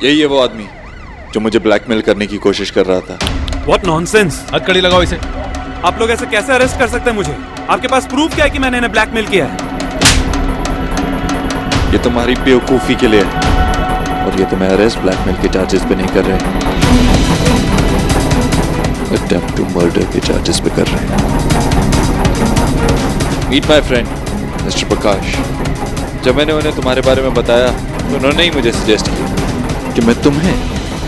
यही है वो आदमी जो मुझे ब्लैकमेल करने की कोशिश कर रहा था। What nonsense! हथकड़ी लगाओ इसे। आप लोग ऐसे कैसे अरेस्ट कर सकते हैं मुझे? आपके पास प्रूफ क्या है कि मैंने इन्हें ब्लैकमेल किया है? ये तुम्हारी बेवकूफी के लिए है और ये तुम्हें अरेस्ट ब्लैकमेल के चार्जेस पे नहीं कर रहे, अटेम्प्ट टू मर्डर के चार्जेस पे कर रहे हैं। मीट माय फ्रेंड मिस्टर प्रकाश। जब मैंने उन्हें तुम्हारे बारे में बताया तो उन्होंने ही मुझे सजेस्ट किया कि मैं तुम्हें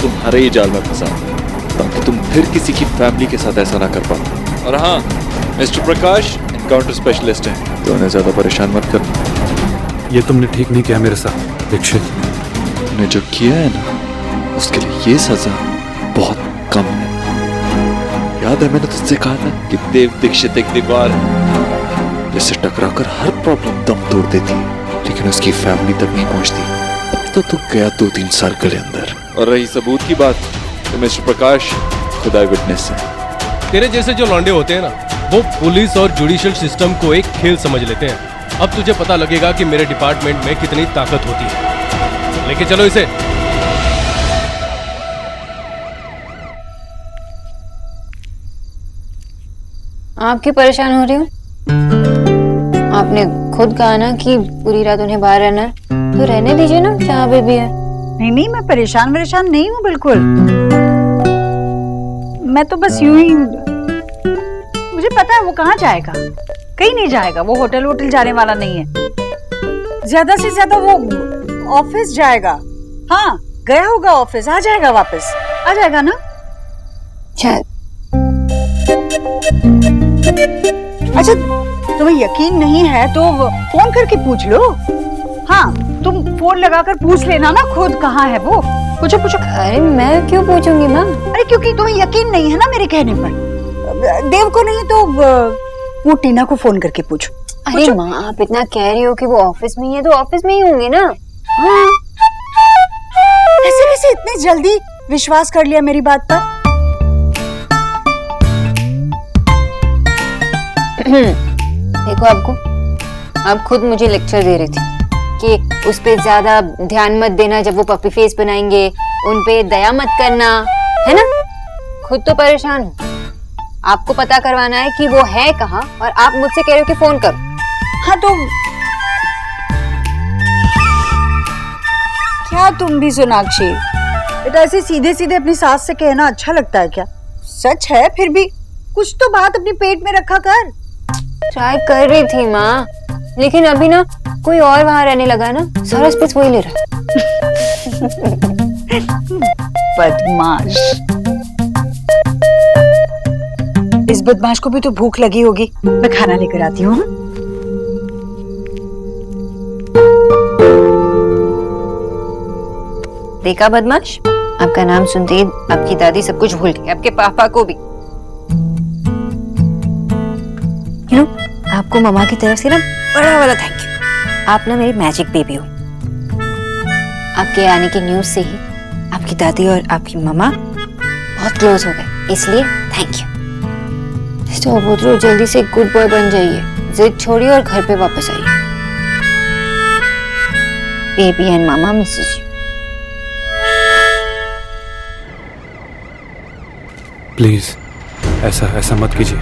तुम्हारे ही जाल में फंसा ताकि तुम फिर किसी की फैमिली के साथ ऐसा ना कर पाओ। और हाँ, मिस्टर प्रकाश एनकाउंटर स्पेशलिस्ट हैं, तो उन्हें ज्यादा परेशान मत कर। ये तुमने ठीक नहीं किया मेरे साथ दीक्षित। ने जो किया है ना, उसके लिए ये सजा बहुत कम है। याद है मैंने तुझसे कहा था कि देव दीक्षित एक दीवार है जिससे टकराकर हर प्रॉब्लम दम तोड़ देती है, लेकिन उसकी फैमिली तक नहीं पहुंचती। अब तो तू गया 2-3 साल के अंदर। और रही सबूत की बात, तो मिस्टर प्रकाश खुदा विटनेस है। तेरे जैसे जो लौंडे होते हैं ना, वो पुलिस और जुडिशियल सिस्टम को एक खेल समझ लेते हैं। अब तुझे पता लगेगा कि मेरे डिपार्टमेंट में कितनी ताकत होती है। लेके चलो इसे। आप क्यों परेशान हो रही हो? आपने खुद कहा ना कि पूरी रात उन्हें बाहर रहना है, तो रहने दीजिए ना जहाँ पे भी है। नहीं नहीं, मैं परेशान नहीं हूँ बिल्कुल। मैं तो बस यूं ही, मुझे पता है वो कहाँ जाएगा, कहीं नहीं जाएगा। वो होटल जाने वाला नहीं है, ज्यादा से ज्यादा वो ऑफिस जाएगा। हाँ, गया होगा ऑफिस, आ जाएगा वापस, आ जाएगा ना शायद। अच्छा, तुम्हें यकीन नहीं है तो फोन करके पूछ लो। हाँ, तुम फोन लगाकर पूछ लेना ना खुद कहाँ है वो। पूछो। अरे मैं क्यों पूछूंगी माँ? अरे क्योंकि तुम्हें यकीन नहीं है ना मेरे कहने पर। देव को नहीं तो वो टीना को फोन करके पूछो। अरे माँ, आप इतना कह रही हो कि वो ऑफिस में ही है, तो ऑफिस में ही होंगे ना। हाँ। ऐसे कैसे इतने जल्दी विश्वास कर लिया मेरी बात पर? देखो, आप खुद मुझे लेक्चर दे रही थी कि उस पे ज्यादा ध्यान मत देना, जब वो पपी फेस बनाएंगे उन पे दया मत करना, है ना? खुद तो परेशान हो। आपको पता करवाना है कि वो है कहाँ, और आप मुझसे कह रहे हो कि फोन करो। हाँ तो क्या तुम भी सोनाक्षी, बेटा ऐसे सीधे सीधे अपनी सास से कहना अच्छा लगता है क्या? सच है, फिर भी कुछ तो बात अपने पेट में रखा कर। ट्राई कर रही थी माँ, लेकिन अभी ना कोई और वहां रहने लगा ना, सारा स्पेस वही ले रहा है। बदमाश। इस बदमाश को भी तो भूख लगी होगी, मैं खाना लेकर आती हूँ। देखा बदमाश, आपका नाम सुनते ही आपकी दादी सब कुछ भूल गई, आपके पापा को भी। यू नो, आपको मम्मा की तरफ से ना बड़ा वाला थैंक यू। आप ना मेरी मैजिक बेबी हो। आपके आने की न्यूज से ही आपकी दादी और आपकी मम्मा बहुत क्लोज हो गए, इसलिए थैंक यू। तो बोतरो जल्दी से गुड बॉय बन जाइए, जिद छोड़िए और घर पे वापस आइए। Baby and mama Mrs you. Please ऐसा मत कीजिए,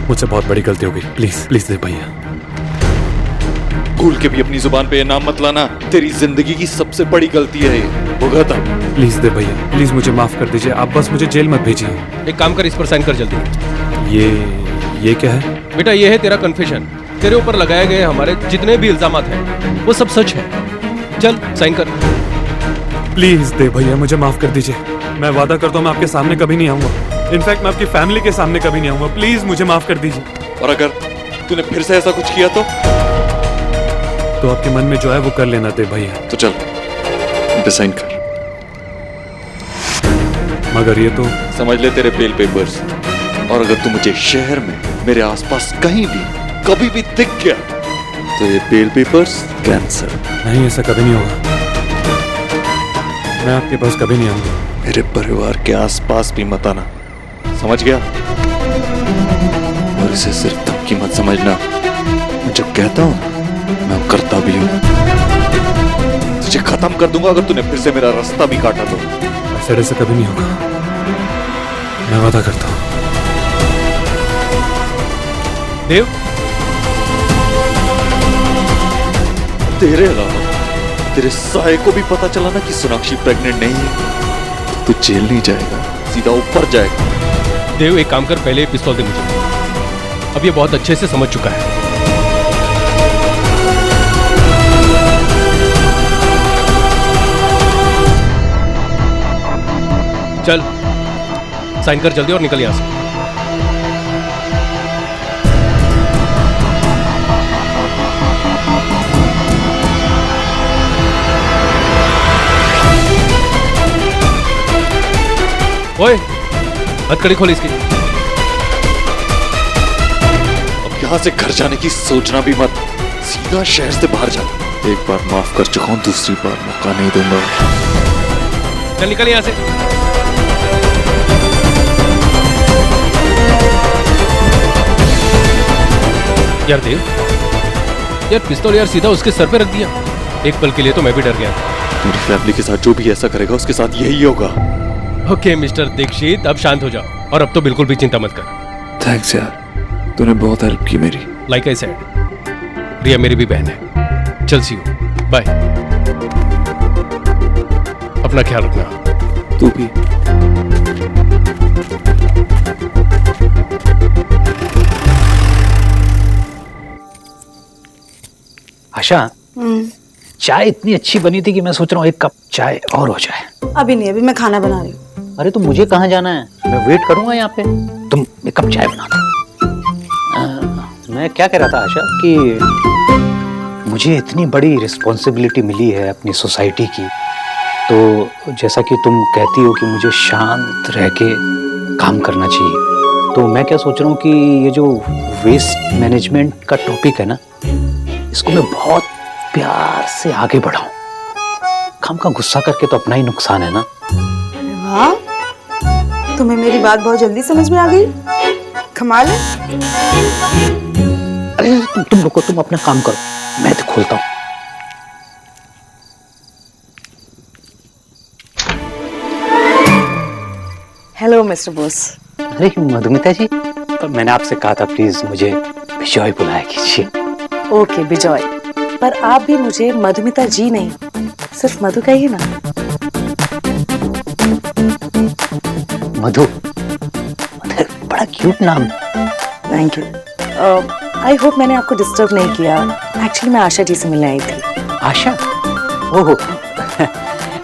मुझसे बहुत बड़ी गलती हो गई। प्लीज देव भैया। भूल के भी अपनी जुबान पे ये नाम मत लाना, तेरी जिंदगी की सबसे बड़ी गलती है ये। भुगत अब। प्लीज देव भैया, प्लीज मुझे माफ कर दीजिए। आप बस मुझे जेल मत भेजिए। एक काम कर, इस पर साइन कर जल्दी। ये क्या है? बेटा, ये है तेरा कन्फेशन। तेरे ऊपर लगाए गए हमारे जितने भी इल्जामात हैं वो सब सच है। चल साइन कर। प्लीज देव भैया, मुझे माफ कर दीजिए। मैं वादा करता हूँ मैं आपके सामने कभी नहीं आऊंगा। इनफैक्ट मैं आपकी फैमिली के सामने कभी नहीं आऊंगा। प्लीज मुझे माफ कर दीजिए। और अगर तूने फिर से ऐसा कुछ किया तो आपके मन में जो है वो कर लेना देव भैया। तो चल पे साइन कर। मगर ये तो समझ ले तेरे बेल पेपर्स। और अगर तू मुझे शहर में मेरे आसपास कहीं भी कभी भी दिख गया तो ये बेल पेपर्स कैंसिल। नहीं, ऐसा कभी नहीं होगा। मैं आपके पास कभी नहीं आऊंगा। मेरे परिवार के आसपास भी मत आना, समझ गया? और इसे सिर्फ धमकी मत समझना, मैं जो कहता हूँ मैं करता भी हूँ। तुझे खत्म कर दूंगा अगर तूने फिर से मेरा रास्ता भी काटा तो। ऐसे कभी नहीं होगा, मैं वादा करता हूँ। देव, तेरे अलावा तेरे साये को भी पता चला ना कि सोनाक्षी प्रेग्नेंट नहीं है, तू जेल नहीं जाएगा, सीधा ऊपर जाएगा। देव एक काम कर, पहले ये पिस्तौल दे मुझे। अब ये बहुत अच्छे से समझ चुका है। चल साइन कर जल्दी और निकल यहां से। ओए, हथकड़ी खोल इसकी। अब यहाँ से घर जाने की सोचना भी मत, सीधा शहर से बाहर जा। एक बार माफ कर चुका हूँ, दूसरी बार मौका नहीं दूंगा। चल निकल यहां से। यार देव, यार पिस्तौल यार सीधा उसके सर पे रख दिया। एक पल के लिए तो मैं भी डर गया। मेरी फैमिली के साथ जो भी ऐसा करेगा उसके साथ यही होगा। ओके मिस्टर दीक्षित, अब शांत हो जाओ और अब तो बिल्कुल भी चिंता मत कर। थैंक्स यार, तूने बहुत हेल्प की मेरी। लाइक आई सेड, रिया मेरी भी बहन है। चल सी यू, बाय। अपना ख्याल रखना। तू भी। आशा, चाय इतनी अच्छी बनी थी कि मैं सोच रहा हूँ एक कप चाय और हो जाए। अभी नहीं, अभी मैं खाना बना रही हूँ। अरे तो मुझे कहाँ जाना है, मैं वेट करूंगा यहाँ पे। तुम एक कप चाय बना दो। मैं क्या कह रहा था आशा कि मुझे इतनी बड़ी रिस्पॉन्सिबिलिटी मिली है अपनी सोसाइटी की, तो जैसा कि तुम कहती हो कि मुझे शांत रह के काम करना चाहिए, तो मैं क्या सोच रहा हूँ कि ये जो वेस्ट मैनेजमेंट का टॉपिक है ना, इसको मैं बहुत प्यार से आगे बढ़ाऊं। काम का गुस्सा करके तो अपना ही नुकसान है ना। अरे वाह, तुम्हें मेरी बात बहुत जल्दी समझ में आ गई। कमाल है। अरे तुम रुको, तुम अपना काम करो, मैं तो खोलता हूँ। Hello mister Bose. अरे मधुमिता जी, तो मैंने आपसे कहा था प्लीज मुझे विजय बुलाया कीजिए। ओके बिजॉय, पर आप भी मुझे मधुमिता जी नहीं, सिर्फ मधु कहिए ना। मधु, बड़ा क्यूट नाम। Thank you. आई होप मैंने आपको डिस्टर्ब नहीं किया। एक्चुअली मैं आशा जी से मिलने आई थी। आशा? ओहो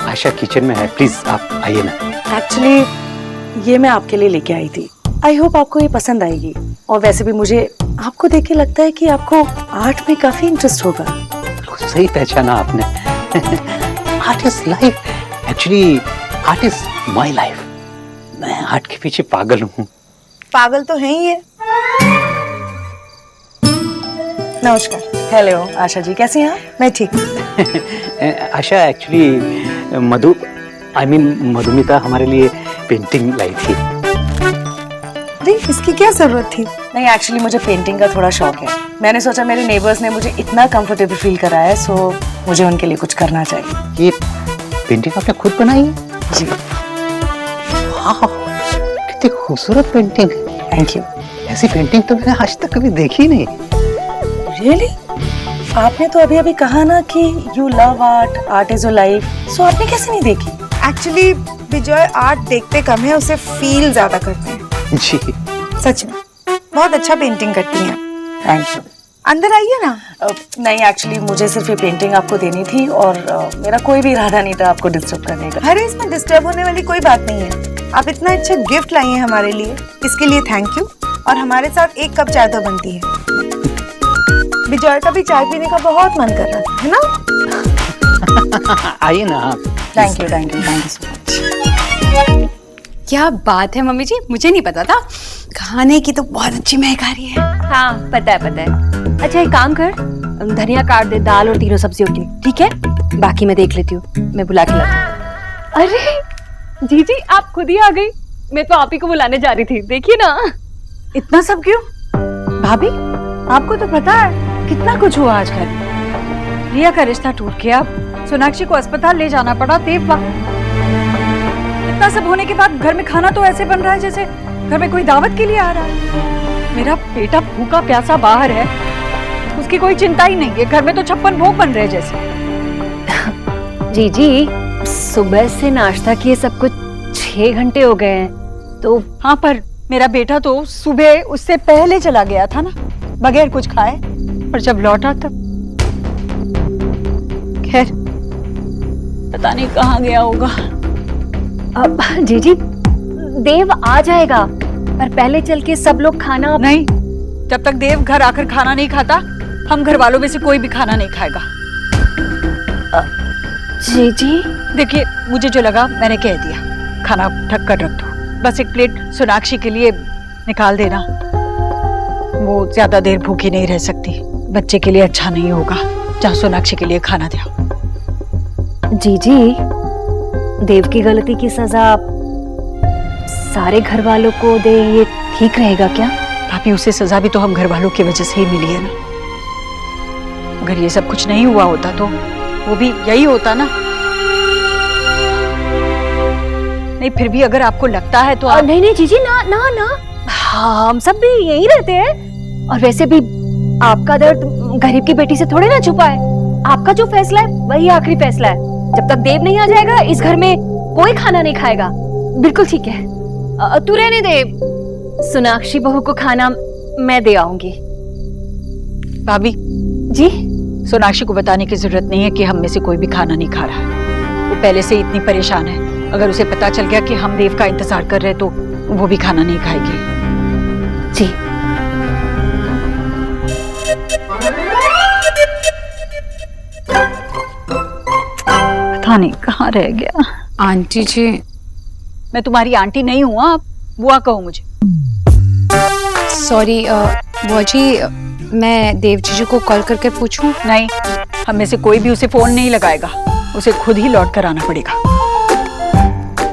आशा किचन में है, प्लीज आप आइए ना। एक्चुअली ये मैं आपके लिए लेके आई थी। आई होप आपको ये पसंद आएगी। और वैसे भी मुझे आपको देख के लगता है कि आपको आर्ट में काफी इंटरेस्ट होगा। सही पहचाना आपने। Art is life, actually art is my life. मैं आर्ट के पीछे पागल हूँ। पागल तो है ही है। नमस्कार। हेलो आशा जी, कैसी हैं आप? मैं ठीक हूँ। Asha, actually Madhu I mean Madhumita हमारे लिए पेंटिंग लाई थी। अरे इसकी क्या जरूरत थी? नहीं, एक्चुअली मुझे पेंटिंग का थोड़ा शौक है। मैंने सोचा मेरे नेबर्स ने मुझे इतना कंफर्टेबल फील कराया है, सो मुझे उनके लिए कुछ करना चाहिए। ये पेंटिंग आपने खुद बनाई है? जी। वाह, कितनी खूबसूरत पेंटिंग। Thank you. ऐसी पेंटिंग तो मैंने आज तक कभी देखी नहीं। रियली? आपने तो अभी अभी कहा ना कि you love art, art is your life, so आपने कैसे नहीं देखी? एक्चुअली विजय आर्ट देखते कम है, उसे फील ज्यादा करते हैं। जी सच में बहुत अच्छा पेंटिंग करती हैं। Thank you. अंदर आइए ना। नहीं, एक्चुअली मुझे सिर्फ ये पेंटिंग आपको देनी थी और मेरा कोई भी इरादा नहीं था आपको डिस्टर्ब करने का। अरे इसमें डिस्टर्ब होने वाली कोई बात नहीं है। आप इतना अच्छा गिफ्ट लाई हैं हमारे लिए, इसके लिए थैंक यू। और हमारे साथ एक कप चाय तो बनती है। विजय का भी चाय पीने का बहुत मन कर रहा है ना? आइए ना आप। Thank you, thank you, thank you so much. क्या बात है मम्मी जी, मुझे नहीं पता था। खाने की तो बहुत अच्छी महक आ रही है। हाँ पता है पता है। अच्छा एक काम कर, धनिया काट दे दाल और तीनों सब्जियों के लिए, ठीक है? बाकी मैं देख लेती हूँ, मैं बुला के लाती हूँ। अरे जीजी आप खुद ही आ गई, मैं तो आप ही को बुलाने जा रही थी। देखिए ना। इतना सब क्यों? भाभी आपको तो पता है कितना कुछ हुआ आज घर। रिया का रिश्ता टूट गया, सोनाक्षी को अस्पताल ले जाना पड़ा देव। इतना सब होने के बाद घर में खाना तो ऐसे बन रहा है जैसे घर में कोई दावत के लिए आ रहा है। मेरा बेटा भूखा प्यासा बाहर है, उसकी कोई चिंता ही नहीं है। घर में तो 56 भोग बन रहे जैसे। जीजी, सुबह से नाश्ता किए सब कुछ 6 घंटे हो गए हैं तो। हाँ, पर मेरा बेटा तो सुबह उससे पहले चला गया था ना, बगैर कुछ खाए, और जब लौटा तब खैर पता नहीं कहाँ गया होगा। जीजी, देव आ जाएगा, पर पहले चल के सब लोग खाना। नहीं, जब तक देव घर आकर खाना नहीं खाता, हम घर वालों में से कोई भी खाना नहीं खाएगा। जीजी, देखिए, मुझे जो लगा मैंने कह दिया। खाना ढक कर रख दो, बस एक प्लेट सोनाक्षी के लिए निकाल देना। वो ज्यादा देर भूखी नहीं रह सकती, बच्चे के लिए अच्छा नहीं होगा। जाओ सोनाक्षी के लिए खाना दो। जीजी, देव की गलती की सजा सारे घर वालों को दे, ये ठीक रहेगा क्या? भाभी, उसे सजा भी तो हम घर वालों की वजह से ही मिली है ना। अगर ये सब कुछ नहीं हुआ होता तो वो भी यही होता ना। नहीं, फिर भी अगर आपको लगता है तो आप... नहीं जीजी, ना ना ना, हाँ, हम सब भी यही रहते हैं। और वैसे भी आपका दर्द गरीब की बेटी से थोड़े ना छुपा है। आपका जो फैसला है वही आखिरी फैसला है। जब तक देव नहीं आ जाएगा, इस घर में कोई खाना नहीं खाएगा। बिल्कुल ठीक है, तू रहने दे। सोनाक्षी बहू को खाना मैं दे आऊंगी। भाभी जी, सोनाक्षी को बताने की जरूरत नहीं है कि हम में से कोई भी खाना नहीं खा रहा है। वो पहले से इतनी परेशान है, अगर उसे पता चल गया कि हम देव का इंतजार कर रहे हैं तो वो भी खाना नहीं खाएगी। जी, पता नहीं कहाँ रह गया। आंटी जी, मैं तुम्हारी आंटी नहीं हूँ, आप बुआ कहो मुझे। सॉरी बुआ जी, मैं देव जीजू को कॉल करके पूछूं? नहीं, हम में से कोई भी उसे फोन नहीं लगाएगा, उसे खुद ही लौट कर आना पड़ेगा।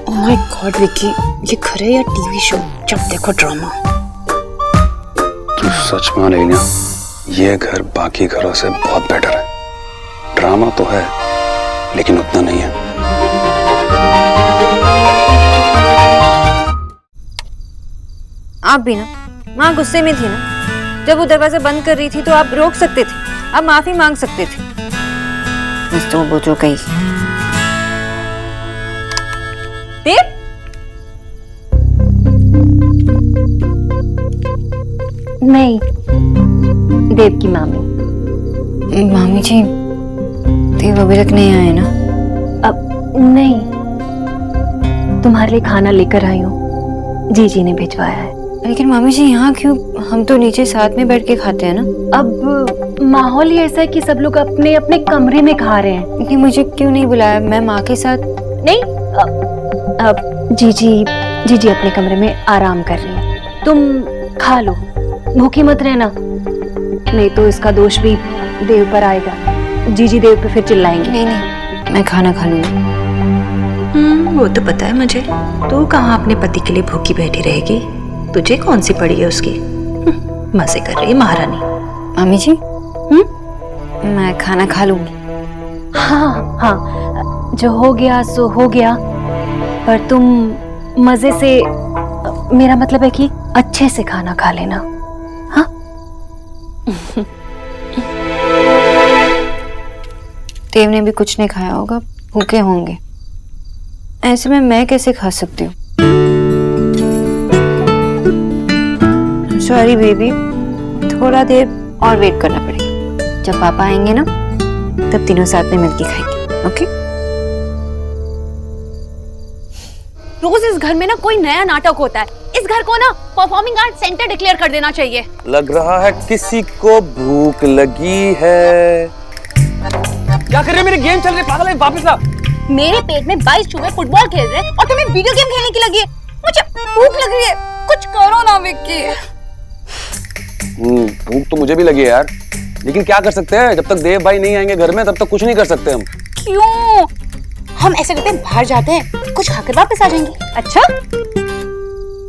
ओह माय गॉड विक्की, ये घर है या टीवी शो? जब देखो ड्रामा। तू सच मान रही ना, ये घर बाकी घरों से बहुत बेटर है। ड्रामा तो है लेकिन उतना नहीं है। आप भी ना, माँ गुस्से में थी ना। जब वो दरवाजा बंद कर रही थी तो आप रोक सकते थे, आप माफी मांग सकते थे। बस तो वो जो कही। देव, नहीं, देव की मामी। मामी जी, देव अभी तक नहीं आए ना? अब नहीं, तुम्हारे लिए खाना लेकर आई हूँ, जीजी ने भिजवाया है। लेकिन मामी जी यहाँ क्यों? हम तो नीचे साथ में बैठ के खाते हैं ना। अब माहौल ही ऐसा है कि सब लोग अपने अपने कमरे में खा रहे हैं। नहीं, मुझे क्यों नहीं बुलाया? मैं माँ के साथ नहीं। अब जीजी अपने कमरे में आराम कर रही है, तुम खा लो, भूखी मत रहना, नहीं तो इसका दोष भी देव पर आएगा। जीजी देव पे फिर चिल्लाएंगे। नहीं नहीं, मैं खाना खा लूंगी। वो तो पता है मुझे, तू कहाँ अपने पति के लिए भूखी बैठी रहेगी? तुझे कौन सी पड़ी है उसकी? मजे कर रही है महारानी। मामी जी, मैं खाना खा लूंगी। हाँ हाँ, जो हो गया सो हो गया, पर तुम मजे से, मेरा मतलब है कि अच्छे से खाना खा लेना। हाँ देव ने भी कुछ नहीं खाया होगा, भूखे होंगे। ऐसे में मैं कैसे खा सकती हूँ? सॉरी बेबी, थोड़ा देर और वेट करना पड़ेगा। जब पापा आएंगे ना, तब तीनों साथ में मिलके खाएंगे। ओके? रोज इस घर में ना कोई नया नाटक होता है। इस घर को ना परफॉर्मिंग आर्ट सेंटर डिक्लेयर कर देना चाहिए। लग रहा है किसी को भूख लगी है। क्या कर रहे हो? मेरे गेम चल रहे, पागल है, वापस आ। मेरे पेट में 22 चूहे फुटबॉल खेल रहे हैं और तुम्हें वीडियो गेम खेलने की लगी है। मुझे भूख लग रही है, कुछ करो ना विक्की। भूख तो मुझे भी लगी है यार, लेकिन क्या कर सकते हैं? जब तक देव भाई नहीं आएंगे घर में तब तक कुछ नहीं कर सकते हम। क्यों? हम ऐसे करते हैं, बाहर जाते हैं, कुछ खाकर वापस आ जाएंगे। अच्छा,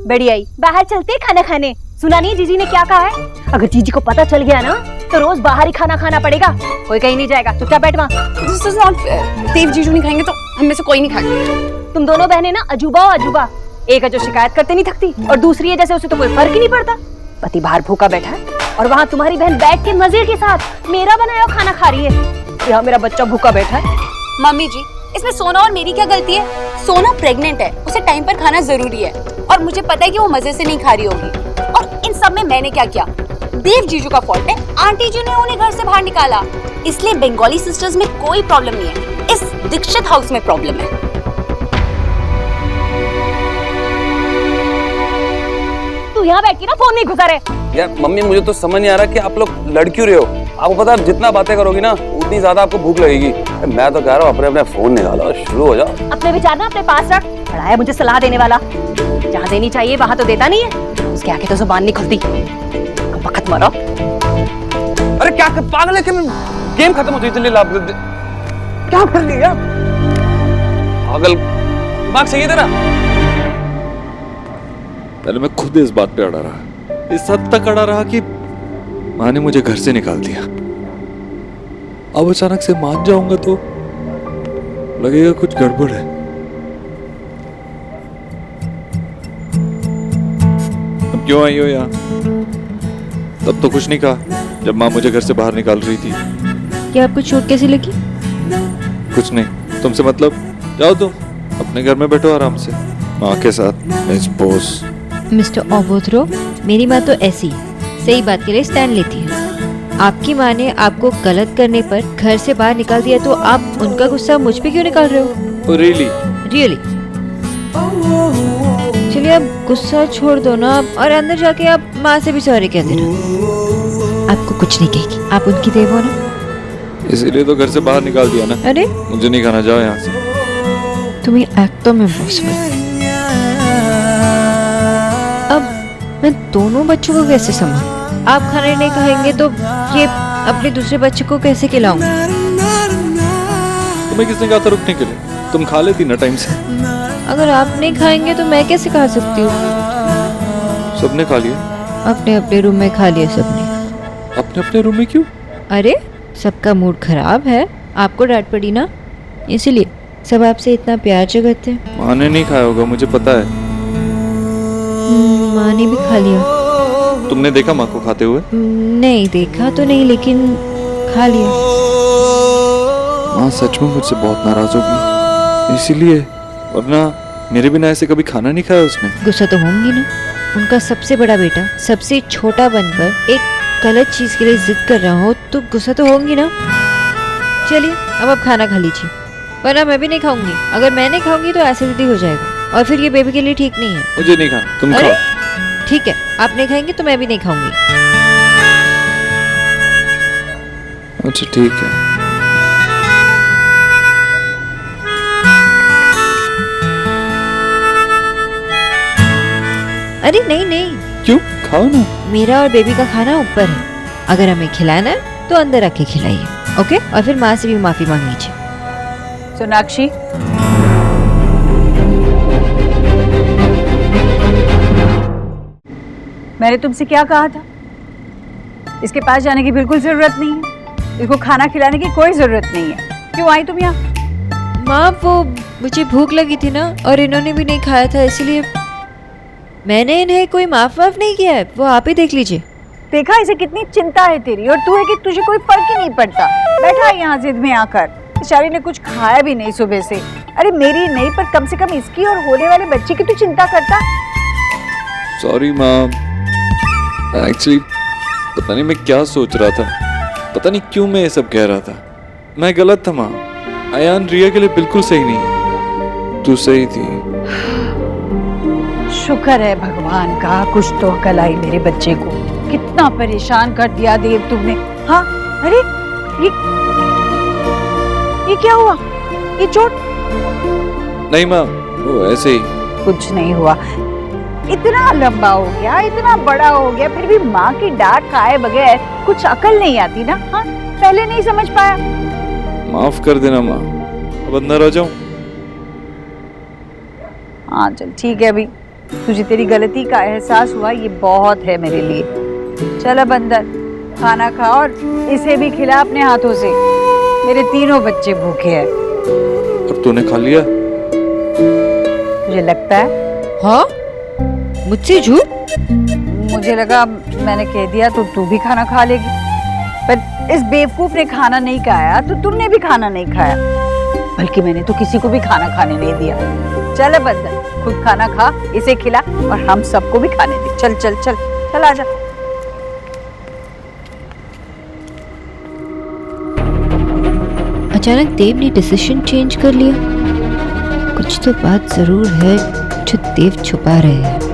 बढ़िया ही, बाहर चलते हैं खाना खाने। सुना नहीं जीजी ने क्या कहा है? अगर जीजी को पता चल गया ना तो रोज बाहर ही खाना खाना पड़ेगा। कोई कहीं नहीं जाएगा, चुपचाप बैठ वहाँ। This is not fair. देव जीजू नहीं खाएंगे तो हम में से कोई नहीं खाएगा। तुम दोनों बहनें ना अजूबा हो अजूबा। एक है जो शिकायत करते नहीं थकती और दूसरी है जैसे उसे तो कोई फर्क ही नहीं पड़ता। पति बाहर भूखा बैठा है और वहाँ तुम्हारी बहन बैठ के मजे के साथ मेरा बनाया खाना खा रही है। यहाँ मेरा बच्चा भूखा बैठा है। मम्मी जी, इसमें सोना और मेरी क्या गलती है? सोना प्रेग्नेंट है, उसे टाइम पर खाना जरूरी है और मुझे पता है कि वो मजे से नहीं खा रही होगी। और इन सब में मैंने क्या किया? देव जीजू का फॉल्ट है। आंटी जी ने उन्हें घर से बाहर निकाला, इसलिए बंगाली सिस्टर्स में कोई प्रॉब्लम नहीं है। इस दीक्षित हाउस में प्रॉब्लम है। तू यहाँ बैठ के ना फोन नहीं घुसा रहे। यार मम्मी, मुझे तो समझ नहीं आ रहा कि आप लोग लड़ क्यों रहे हो। आपको पता है जितना बातें करोगी ना उतनी ज्यादा आपको भूख लगेगी। मैं तो कह रहा हूँ अपने अपने फोन निकालो और शुरू हो जाओ। अपने विचार ना अपने पास रख। बड़ा है मुझे सलाह देने वाला, जहाँ देनी चाहिए वहाँ तो देता नहीं है। उसके आगे तो जुबान नहीं खुलती। वक्त मरो। अरे क्या पागल है कि गेम खत्म होती है। क्या कर लिया पागल, दिमाग सही है तेरा? पहले मैं खुद इस बात पे अड़ा रहा, इस हद तक अड़ा रहा कि माँ ने मुझे घर से निकाल दिया। अब अचानक से मान जाऊंगा तो लगेगा कुछ गड़बड़ है। अब क्यों आई हो यहाँ? तब तो कुछ नहीं कहा जब माँ मुझे घर से बाहर निकाल रही थी। क्या आपको चोट कैसी लगी? कुछ नहीं, तुमसे मतलब। जाओ तुम अपने घर में बैठो आराम से माँ के साथ। मिस बोस। मिस्टर ओबोथ्रो, मेरी माँ तो ऐसी सही बात के लिए स्टैंड लेती है। आपकी माँ ने आपको गलत करने पर घर से बाहर निकाल दिया तो आप उनका गुस्सा मुझ पे क्यों निकाल रहे हो? रियली? रियली? चलिए आप गुस्सा छोड़ दो ना और अंदर जाके आप माँ से भी सॉरी कह देना। आपको कुछ नहीं कहेगी, आप उनकी देव हो ना। इसीलिए तो घर से बाहर निकाल दिया ना। अरे मुझे नहीं खाना, जाओ यहाँ से। तुम्हें एक्टों में पॉसिबल। अब मैं दोनों बच्चों को कैसे संभालूं? आप खाना नहीं खाएंगे तो ये अपने दूसरे बच्चे को कैसे खिलाऊं? तुम्हें किसने कहा था रुकने के लिए? तुम खा लेती ना टाइम से। अगर आप नहीं खाएंगे तो मैं कैसे खा सकती हूँ? सबने खा लिया। अपने अपने रूम में खा लिया सबने। अपने अपने रूम में क्यों? अरे सबका मूड खराब है, आपको डांट पड़ी ना, इसीलिए सब आपसे इतना प्यार जगाते हैं। माँ ने नहीं खाया होगा, मुझे पता है। माँ ने भी खा लिया। तुमने देखा माँ को खाते हुए? नहीं देखा तो नहीं, लेकिन खा लिया। माँ सच में मुझसे बहुत नाराज होगी इसीलिए, वरना मेरे बिना ऐसे कभी खाना नहीं खाया उसने। गुस्सा तो होंगी ना, उनका सबसे बड़ा बेटा सबसे छोटा बनकर एक गलत चीज के लिए जिद कर रहा हो तो गुस्सा तो होंगी ना। चलिए अब आप खाना खा लीजिए, वरना मैं भी नहीं खाऊंगी। अगर मैं नहीं खाऊंगी तो एसिडिटी हो जाएगा और फिर ये बेबी के लिए ठीक नहीं है। मुझे नहीं खाना, तुम खाओ। ठीक है, आप नहीं खाएंगे तो मैं भी नहीं खाऊंगी। अच्छा ठीक है। अरे नहीं नहीं। क्यों? खाओ ना। मेरा और बेबी का खाना ऊपर है, अगर हमें खिलाना है तो अंदर आके खिलाइए, ओके? और फिर माँ से भी माफी मांग लीजिए। सोनाक्षी, मैंने तुमसे क्या कहा था? इसके पास जाने की बिल्कुल जरूरत नहीं है, इसको खाना खिलाने की कोई जरूरत नहीं है। क्यों आई तुम यहाँ? माँ वो मुझे भूख लगी थी ना और इन्होंने भी नहीं खाया था, इसलिए मैंने इन्हें कोई माफ नहीं किया है, वो आप ही देख लीजिए। देखा इसे कितनी चिंता है तेरी, और तू है कि तुझे कोई फर्क ही नहीं पड़ता। बैठा है यहाँ जिद में आकर, बेचारी ने कुछ खाया भी नहीं सुबह से। अरे मेरी नहीं, पर कम से कम इसकी और होने वाले बच्चे की तू चिंता करता। सॉरी माँ, एक्चुअली पता नहीं मैं क्या सोच रहा था, पता नहीं क्यों मैं ये सब कह रहा था। मैं गलत था माँ, अयान रिया के लिए बिल्कुल सही नहीं है, तू सही थी। शुक्र है भगवान का, कुछ तो अकल आई मेरे बच्चे को। कितना परेशान कर दिया देव तुमने। हाँ अरे ये क्या हुआ? ये चोट? नहीं माँ, वो ऐसे ही। कुछ नहीं हुआ। इतना लंबा हो गया, इतना बड़ा हो गया, फिर भी माँ की डांट खाए बगैर कुछ अकल नहीं आती ना? हाँ पहले नहीं समझ पाया। माफ कर देना माँ, अब अंदर आ जाऊं? हाँ चल ठीक है, अभी तुझे तेरी गलती का एहसास हुआ, ये बहुत है मेरे लिए। चल अब अंदर। खाना खा और इसे भी खिला अपने हाथों से। मेरे तीनों बच्चे भूखे हैं। और तूने खा लिया? मुझे लगता है। हाँ? मुझसे झूठ? मुझे लगा मैंने कह दिया तो तू भी खाना खा लेगी, पर इस बेवकूफ ने खाना नहीं खाया तो तुमने भी खाना नहीं खाया, बल्कि मैंने तो किसी को भी खाना खाने नहीं दिया। चल बंदर, खुद खाना खा, इसे खिला और हम सबको भी खाने दे। चल चल चल चल आजा। अचानक देव ने डिसीजन चेंज कर लिया। कुछ तो बात जरूर है जो देव छुपा रहे हैं।